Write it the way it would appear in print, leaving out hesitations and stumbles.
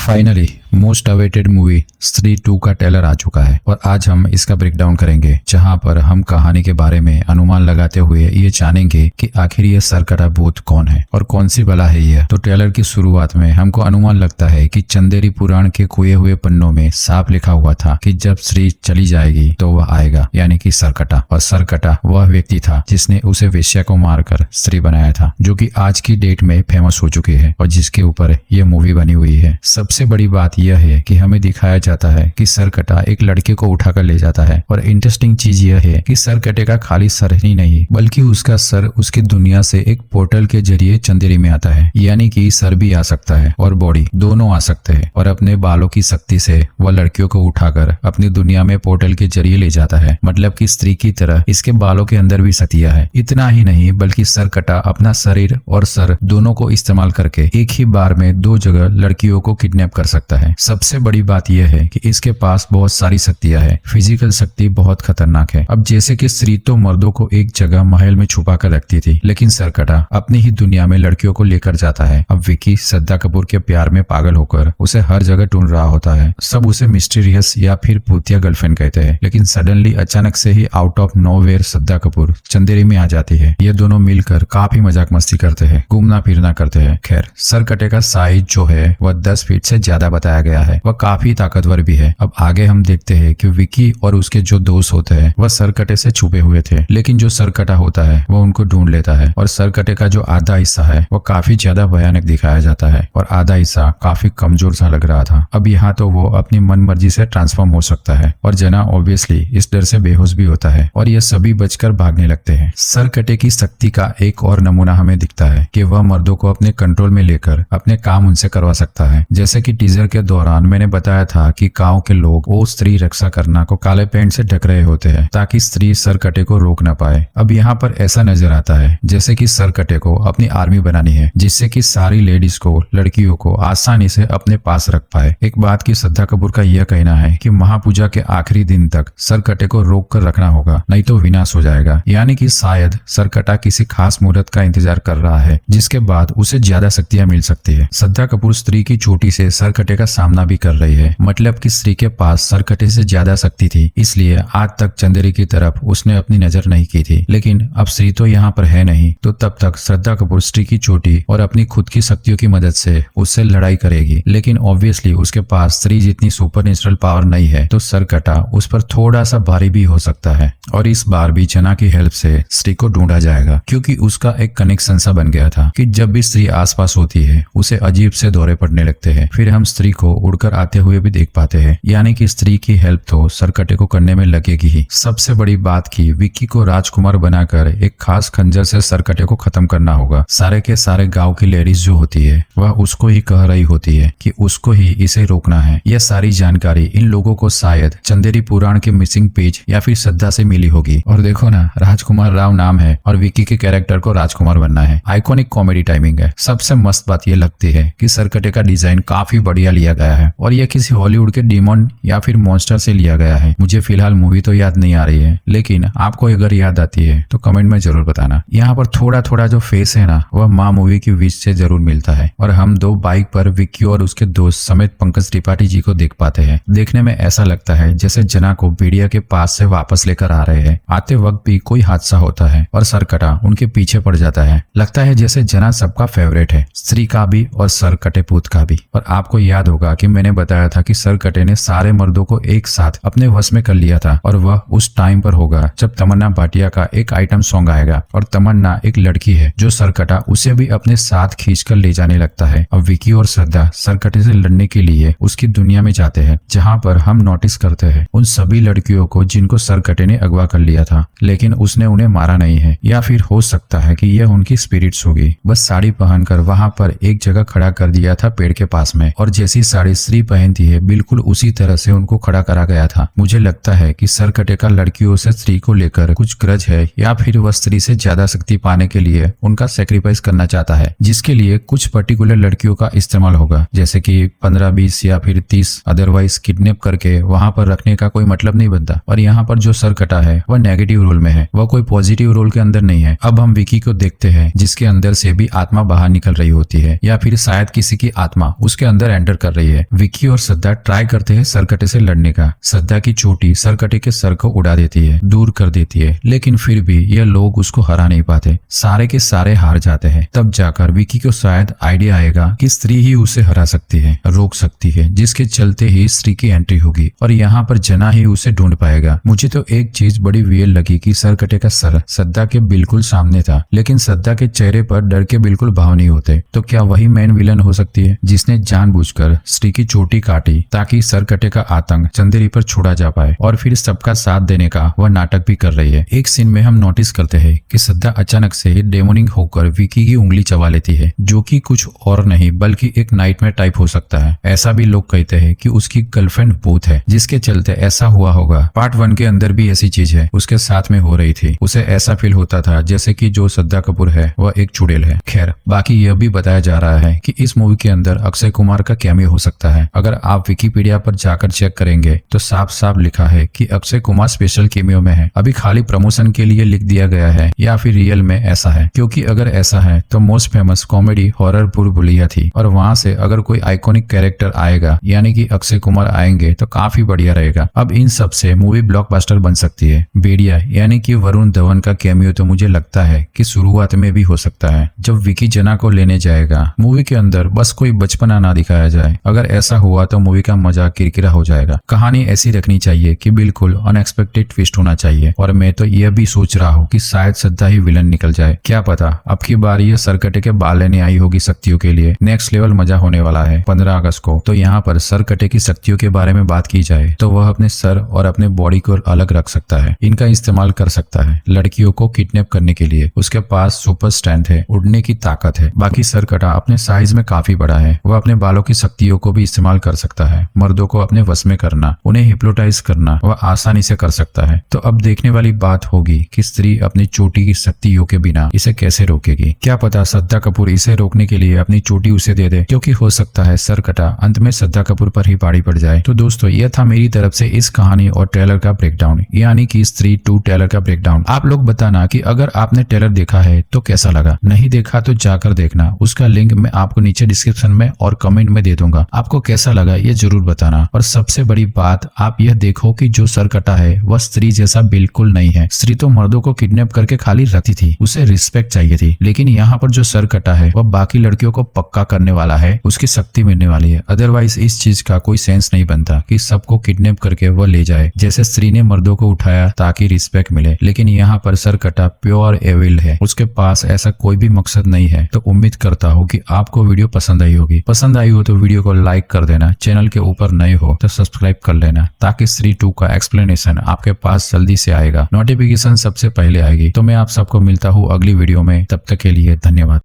Finally most awaited movie स्त्री 2 का trailer आ चुका है और आज हम इसका ब्रेकडाउन करेंगे, जहां पर हम कहानी के बारे में अनुमान लगाते हुए ये जानेंगे कि आखिर ये सरकटा भूत कौन है और कौन सी बला है यह। तो ट्रेलर की शुरुआत में हमको अनुमान लगता है कि चंदेरी पुराण के खोए हुए पन्नों में साफ लिखा हुआ था कि जब स्त्री चली जाएगी तो वह आएगा, यानी कि सरकटा। और सरकटा वह व्यक्ति था जिसने उसे वेश्या को मारकर स्त्री बनाया था, जो कि आज की डेट में फेमस हो चुकी है और जिसके ऊपर यह मूवी बनी हुई है। सबसे बड़ी बात यह है कि हमें दिखाया जाता है कि सरकटा एक लड़के को उठाकर ले जाता है और इंटरेस्टिंग चीज यह है कि सरकटे का खाली सर ही नहीं बल्कि उसका सर उसकी दुनिया से एक पोर्टल के जरिए चंदेरी में आता है, यानी कि सर भी आ सकता है और बॉडी दोनों आ सकते हैं। और अपने बालों की शक्ति से वह लड़कियों को उठाकर अपनी दुनिया में पोर्टल के जरिए ले जाता है, मतलब कि स्त्री की तरह इसके बालों के अंदर भी शक्तियां है। इतना ही नहीं बल्कि सरकटा अपना शरीर और सर दोनों को इस्तेमाल करके एक ही बार में दो जगह लड़कियों को किडनैप कर सकता है। सबसे बड़ी बात यह है कि इसके पास बहुत सारी शक्तियां है। फिजिकल शक्ति बहुत खतरनाक है। अब जैसे कि स्त्री तो मर्दों को एक जगह महल में छुपा कर रखती थी, लेकिन सरकटा अपनी ही दुनिया में लड़कियों को लेकर जाता है। अब विकी श्रद्धा कपूर के प्यार में पागल होकर उसे हर जगह ढूंढ रहा होता है। सब उसे मिस्टीरियस या फिर भूतिया गर्लफ्रेंड कहते हैं, लेकिन सडनली अचानक से ही out of nowhere Shraddha Kapoor Chanderi में आ जाती है। ये दोनों मिलकर काफी मजाक मस्ती करते हैं, घूमना फिरना करते हैं। खैर, सरकटे का साइज जो है वह 10 फीट से ज्यादा बताया गया है। वह काफी ताकतवर भी है। अब आगे हम देखते हैं कि विकी और उसके जो दोस्त होते हैं वह सरकटे से छुपे हुए थे, लेकिन जो सरकटा होता है वह उनको ढूंढ लेता है। और सरकटे का जो आधा हिस्सा है वह काफी ज्यादा भयानक दिखाया जाता है और आधा हिस्सा काफी कमजोर सा लग रहा था। अब यहाँ तो वो अपनी मन मर्जी से ट्रांसफॉर्म हो सकता है और जना ऑब्वियसली इस डर से बेहोश भी होता है और ये सभी बचकर भागने लगते हैं। सरकटे की शक्ति का एक और नमूना हमें दिखता है कि वह मर्दों को अपने कंट्रोल में लेकर अपने काम उनसे करवा सकता है। जैसे कि टीजर के दौरान मैंने बताया था कि गांव के लोग वो स्त्री रक्षा करना को काले पेंट से ढक रहे होते हैं ताकि स्त्री सरकटे को रोक ना पाए। अब यहाँ पर ऐसा नजर आता है जैसे कि सरकटे को अपनी आर्मी बनानी है, जिससे कि सारी लेडीज को, लड़कियों को आसानी से अपने पास रख पाए। एक बात की श्रद्धा कपूर का यह कहना है कि महापूजा के आखिरी दिन तक सरकटे को रोक कर रखना होगा, नहीं तो विनाश हो जाएगा। यानी कि शायद सरकटा किसी खास मुहूर्त का इंतजार कर रहा है जिसके बाद उसे ज्यादा शक्तियां मिल सकती है। श्रद्धा कपूर स्त्री की चोटी से सरकटे का सामना भी कर रही है, मतलब कि स्त्री के पास सरकटे से ज्यादा शक्ति थी, इसलिए आज तक चंदेरी की तरफ उसने अपनी नजर नहीं की थी। लेकिन अब स्त्री तो यहाँ पर है नहीं, तो तब तक श्रद्धा कपूर स्त्री की चोटी और अपनी खुद की शक्तियों की मदद से उससे लड़ाई करेगी। लेकिन ऑब्वियसली उसके पास स्त्री जितनी सुपरनेचुरल पावर नहीं है, तो सरकटा उस पर थोड़ा सा भारी भी हो सकता है। और इस बार भी जना की हेल्प से स्त्री को ढूंढा जाएगा, क्योंकि उसका एक कनेक्शन सा बन गया था कि जब भी स्त्री आसपास होती है उसे अजीब से दौरे पड़ने लगते हैं। फिर हम स्त्री को उड़कर आते हुए भी देख पाते हैं, यानी कि स्त्री की हेल्प तो सरकटे को करने में लगेगी ही। सबसे बड़ी बात की विक्की को राजकुमार बनाकर एक खास खंजर से सरकटे को खत्म करना होगा। सारे के सारे गांव की लेडीज जो होती है वह उसको ही कह रही होती है कि उसको ही इसे रोकना है। यह सारी जानकारी इन लोगों को शायद चंदेरी पुराण के मिसिंग पेज या फिर श्रद्धा से मिली होगी। और देखो ना, राजकुमार राव नाम है और विक्की के कैरेक्टर को राजकुमार बनना है। आइकॉनिक कॉमेडी टाइमिंग है। सबसे मस्त बात यह लगती है कि सरकटे का डिजाइन काफी बढ़िया लिया गया है और यह किसी हॉलीवुड के डीमन या फिर मॉन्स्टर से लिया गया है। मुझे फिलहाल मूवी तो याद नहीं आ रही है, लेकिन आपको अगर याद आती है तो कमेंट में जरूर बताना। यहाँ पर थोड़ा थोड़ा जो फेस है ना, वह माँ मूवी की विच से जरूर मिलता है। और हम दो बाइक पर विक्की और उसके दोस्त समेत पंकज त्रिपाठी जी को देख पाते हैं। देखने में ऐसा लगता है जैसे जना को भेड़िया के पास से वापस लेकर आ रहे हैं। आते वक्त भी कोई हादसा होता है और सरकटा उनके पीछे पड़ जाता है। लगता है जैसे जना सबका फेवरेट है, स्त्री का भी और सरकटे पूत का भी। और आपको याद होगा कि मैंने बताया था कि सरकटे ने सारे मर्दों को एक साथ अपने वश में कर लिया था और वह उस टाइम पर होगा जब तमन्ना भाटिया का एक आइटम सॉन्ग आएगा। और तमन्ना एक लड़की है जो सरकटा उसे भी अपने साथ खींचकर ले जाने लगता है। अब विकी और श्रद्धा सरकटे से लड़ने के लिए उसकी दुनिया में जाते हैं, जहाँ पर हम नोटिस करते हैं उन सभी लड़कियों को जिनको सरकटे ने अगवा कर लिया था, लेकिन उसने उन्हें मारा नहीं है। या फिर हो सकता है कि यह उनकी स्पिरिट्स होगी। बस साड़ी पहनकर वहां पर एक जगह खड़ा कर दिया था पेड़ के पास में, और जैसी साड़ी स्त्री पहनती है बिल्कुल उसी तरह से उनको खड़ा करा गया था। मुझे लगता है कि सरकटे का लड़कियों से स्त्री को लेकर कुछ ग्रज है, या फिर वह स्त्री से ज्यादा शक्ति पाने के लिए उनका सेक्रीफाइस करना चाहता है, जिसके लिए कुछ पर्टिकुलर लड़कियों का इस्तेमाल होगा, जैसे कि 15-20 या फिर 30। अदरवाइज किडनैप करके वहां पर रखने का कोई मतलब नहीं बनता। और यहाँ पर जो सरकटा है वह नेगेटिव रोल में है, वह कोई पॉजिटिव रोल के अंदर नहीं है। अब हम विकी को देखते हैं जिसके अंदर से भी आत्मा बाहर निकल रही होती है, या फिर शायद किसी की आत्मा उसके अंदर एंटर कर रही दिखाई है। विकी और श्रद्धा ट्राई करते हैं सरकटे से लड़ने का। श्रद्धा की चोटी सरकटे के सर को उड़ा देती है, दूर कर देती है, लेकिन फिर भी यह लोग उसको हरा नहीं पाते। सारे के सारे हार जाते हैं। तब जाकर विकी को शायद आइडिया आएगा कि स्त्री ही उसे हरा सकती है, रोक सकती है, जिसके चलते ही स्त्री की एंट्री होगी और यहाँ पर जना ही उसे ढूंढ पाएगा। मुझे तो एक चीज बड़ी वियर लगी कि सरकटे का सर श्रद्धा के बिल्कुल सामने था, लेकिन श्रद्धा के चेहरे पर डर के बिल्कुल भाव नहीं होते। तो क्या वही मेन विलन हो सकती है जिसने जानबूझकर स्त्री की चोटी काटी ताकि सरकटे का आतंक चंदेरी पर छोड़ा जा पाए और फिर सबका साथ देने का वह नाटक भी कर रही है। एक सीन में हम नोटिस करते हैं कि श्रद्धा अचानक से डेमोनिक होकर विकी की उंगली चबा लेती है, जो कि कुछ और नहीं बल्कि एक नाइटमेयर टाइप हो सकता है। ऐसा भी लोग कहते हैं कि उसकी गर्लफ्रेंड भूत है, जिसके चलते ऐसा हुआ होगा। पार्ट 1 के अंदर भी ऐसी चीज है उसके साथ में हो रही थी। उसे ऐसा फील होता था जैसे कि जो श्रद्धा कपूर है वह एक चुड़ैल है। खैर, बाकी यह भी बताया जा रहा है कि इस मूवी के अंदर अक्षय कुमार का कैमियो हो सकता है। अगर आप विकिपीडिया पर जाकर चेक करेंगे तो साफ साफ लिखा है कि अक्षय कुमार स्पेशल कैमियो में है। अभी खाली प्रमोशन के लिए लिख दिया गया है या फिर रियल में ऐसा है, क्योंकि अगर ऐसा है तो मोस्ट फेमस कॉमेडी हॉरर भूल-भुलैया थी और वहां से अगर कोई आइकॉनिक कैरेक्टर आएगा यानी कि अक्षय कुमार आएंगे तो काफी बढ़िया रहेगा। अब इन सब से मूवी ब्लॉकबस्टर बन सकती है। बेड़िया यानी कि वरुण धवन का कैमियो तो मुझे लगता है कि शुरुआत में भी हो सकता है, जब विकी जना को लेने जाएगा। मूवी के अंदर बस कोई बचपना ना दिखाया जाए। अगर ऐसा हुआ तो मूवी का मजा किरकिरा हो जाएगा। कहानी ऐसी रखनी चाहिए कि बिल्कुल अनएक्सपेक्टेड ट्विस्ट होना चाहिए और मैं तो यह भी सोच रहा हूँ कि शायद श्रद्धा ही विलन निकल जाए। क्या पता अब की बार ये सरकटे के बाल लेने आई होगी शक्तियों के लिए। नेक्स्ट लेवल मजा होने वाला है 15 अगस्त को। तो यहाँ पर सरकटे की शक्तियों के बारे में बात की जाए तो वह अपने सर और अपने बॉडी को अलग रख सकता है। इनका इस्तेमाल कर सकता है लड़कियों को किडनैप करने के लिए। उसके पास सुपर स्ट्रेंथ है, उड़ने की ताकत है। बाकी सरकटा अपने साइज में काफी बड़ा है। वह अपने बालों की शक्तियों को भी इस्तेमाल कर सकता है। मर्दों को अपने वश में करना, उन्हें हिप्नोटाइज करना वह आसानी से कर सकता है। तो अब देखने वाली बात होगी कि स्त्री अपनी चोटी की शक्तियों के बिना इसे कैसे रोकेगी। क्या पता श्रद्धा कपूर इसे रोकने के लिए अपनी चोटी उसे दे दे, क्योंकि हो सकता है सरकटा अंत में श्रद्धा कपूर पर ही भारी पड़ जाए। तो दोस्तों यह था मेरी तरफ से इस कहानी और ट्रेलर का ब्रेकडाउन, यानी कि स्त्री 2 ट्रेलर का ब्रेकडाउन। आप लोग बताना कि अगर आपने ट्रेलर देखा है तो कैसा लगा। नहीं देखा तो जाकर देखना, उसका लिंक मैं आपको नीचे डिस्क्रिप्शन में और कमेंट में दे दूंगा। आपको कैसा लगा ये जरूर बताना। और सबसे बड़ी बात आप यह देखो कि जो सरकटा है वह स्त्री जैसा बिल्कुल नहीं है। स्त्री तो मर्दों को किडनैप करके खाली रखती थी, उसे रिस्पेक्ट चाहिए थी, लेकिन यहाँ पर जो सरकटा है वह बाकी लड़कियों को पक्का करने वाला है, उसकी शक्ति मिलने वाली है। अदरवाइज इस चीज का कोई सेंस नहीं बनता कि सबको किडनैप करके वह ले जाए। जैसे स्त्री ने मर्दों को उठाया ताकि रिस्पेक्ट मिले, लेकिन यहाँ पर सरकटा प्योर एविल है, उसके पास ऐसा कोई भी मकसद नहीं है। तो उम्मीद करता हूँ कि आपको वीडियो पसंद आई होगी। पसंद आई हो तो वीडियो को लाइक कर देना, चैनल के ऊपर नए हो तो सब्सक्राइब कर लेना, ताकि स्त्री 2 का एक्सप्लेनेशन आपके पास जल्दी से आएगा, नोटिफिकेशन सबसे पहले आएगी। तो मैं आप सबको मिलता हूँ अगली वीडियो में, तब तक के लिए धन्यवाद।